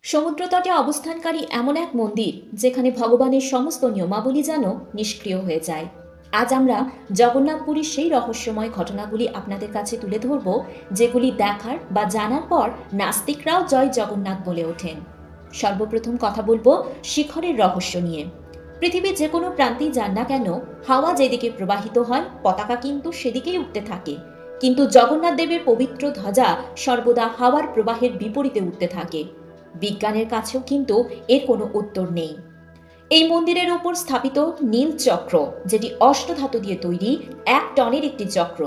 সমুদ্রতটে অবস্থানকারী এমন এক মন্দির যেখানে ভগবানের সমস্ত নিয়মাবলী যেন নিষ্ক্রিয় হয়ে যায়। আজ আমরা জগন্নাথপুরীর সেই রহস্যময় ঘটনাগুলি আপনাদের কাছে তুলে ধরব, যেগুলি দেখার বা জানার পর নাস্তিকরাও জয় জগন্নাথ বলে ওঠেন। সর্বপ্রথম কথা বলবো শিখরের রহস্য নিয়ে। পৃথিবীর যে কোনো প্রান্তেই যান না কেন, হাওয়া যেদিকে প্রবাহিত হয় পতাকা কিন্তু সেদিকেই উঠতে থাকে। কিন্তু জগন্নাথ দেবের পবিত্র ধ্বজা সর্বদা হাওয়ার প্রবাহের বিপরীতে উঠতে থাকে। বিজ্ঞানের কাছেও কিন্তু এর কোনো উত্তর নেই। এই মন্দিরের ওপর স্থাপিত নীল চক্র, যেটি অষ্টধাতু দিয়ে তৈরি, 1 টনের একটি চক্র।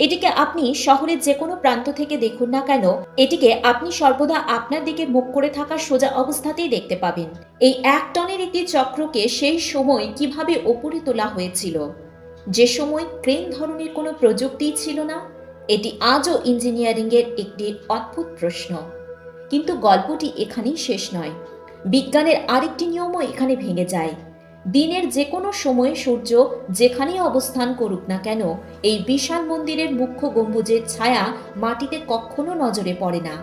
এটিকে আপনি শহরের যে কোনো প্রান্ত থেকে দেখুন না কেন, এটিকে আপনি সর্বদা আপনার দিকে মুখ করে থাকা সোজা অবস্থাতেই দেখতে পাবেন। এই 1 টনের একটি চক্রকে সেই সময় কিভাবে ওপরে তোলা হয়েছিল, যে সময় ক্রেন ধরনের কোনো প্রযুক্তিই ছিল না? এটি আজও ইঞ্জিনিয়ারিংয়ের একটি অদ্ভুত প্রশ্ন। কিন্তু গল্পটি এখানেই শেষ নয়। বিজ্ঞানের আরেকটি নিয়মও এখানে ভেঙে যায়। দিনের যে কোনো সময়ে সূর্য যেখানেই অবস্থান করুক না কেন, এই বিশাল মন্দিরের মুখ্য গম্বুজের ছায়া মাটিতে কখনো নজরে পড়ে না।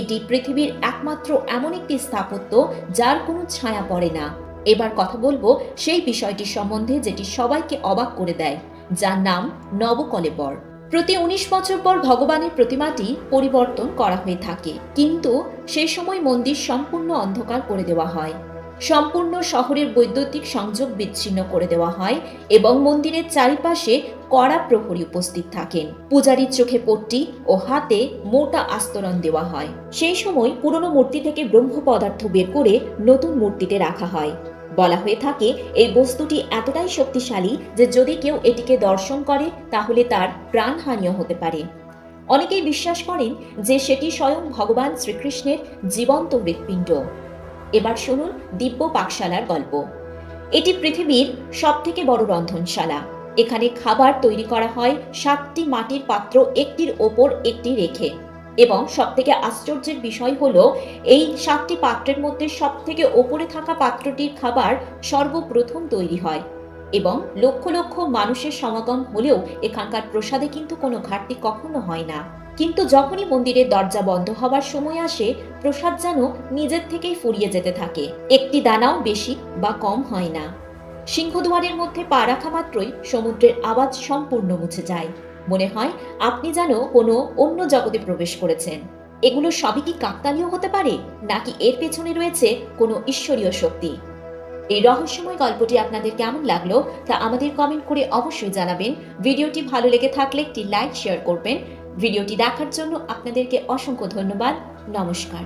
এটি পৃথিবীর একমাত্র এমন একটি স্থাপত্য যার কোনো ছায়া পড়ে না। এবার কথা বলবো সেই বিষয়টি সম্বন্ধে যেটি সবাইকে অবাক করে দেয়, যার নাম নবকলেবর। প্রতি 19 বছর পর ভগবানের প্রতিমাটি পরিবর্তন করা হয়ে থাকে, কিন্তু সেই সময় মন্দির সম্পূর্ণ অন্ধকার করে দেওয়া হয়। সম্পূর্ণ শহরের বৈদ্যুতিক সংযোগ বিচ্ছিন্ন করে দেওয়া হয় এবং মন্দিরের চারিপাশে কড়া প্রহরী উপস্থিত থাকেন। পূজারীর চোখে পট্টি ও হাতে মোটা আস্তরণ দেওয়া হয়। সেই সময় পুরনো মূর্তি থেকে ব্রহ্ম পদার্থ বের করে নতুন মূর্তিতে রাখা হয়। বলা হয়ে থাকে এই বস্তুটি এতটাই শক্তিশালী যে যদি কেউ এটিকে দর্শন করে তাহলে তার প্রাণহানিও হতে পারে। অনেকেই বিশ্বাস করেন যে সেটি স্বয়ং ভগবান শ্রীকৃষ্ণের জীবন্ত হৃৎপিণ্ড। এবার শুনুন দিব্য পাকশালার গল্প। এটি পৃথিবীর সবথেকে বড় রন্ধনশালা। এখানে খাবার তৈরি করা হয় 7টি মাটির পাত্র একটির ওপর একটি রেখে, এবং সবথেকে আশ্চর্যের বিষয় হলো এই 7টি পাত্রের মধ্যে সবথেকে ওপরে থাকা পাত্রটির খাবার সর্বপ্রথম তৈরি হয়, এবং লক্ষ লক্ষ মানুষের সমাগম হলেও এখানকার প্রসাদে কিন্তু কোনো ঘাটতি কখনো হয় না। কিন্তু যখনই মন্দিরের দরজা বন্ধ হওয়ার সময় আসে, প্রসাদ যেন নিজের থেকেই ফুরিয়ে যেতে থাকে। একটি দানাও বেশি বা কম হয় না। সিংহদুয়ারের মধ্যে পা রাখা মাত্রই সমুদ্রের আওয়াজ সম্পূর্ণ মুছে যায়। মনে হয় আপনি যেন কোনো অন্য জগতে প্রবেশ করেছেন। এগুলো সবই কি কাকতালীয় হতে পারে, নাকি এর পেছনে রয়েছে কোনো ঈশ্বরীয় শক্তি? এই রহস্যময় গল্পটি আপনাদের কেমন লাগলো তা আমাদের কমেন্ট করে অবশ্যই জানাবেন। ভিডিওটি ভালো লেগে থাকলে একটি লাইক শেয়ার করবেন। ভিডিওটি দেখার জন্য আপনাদেরকে অসংখ্য ধন্যবাদ। নমস্কার।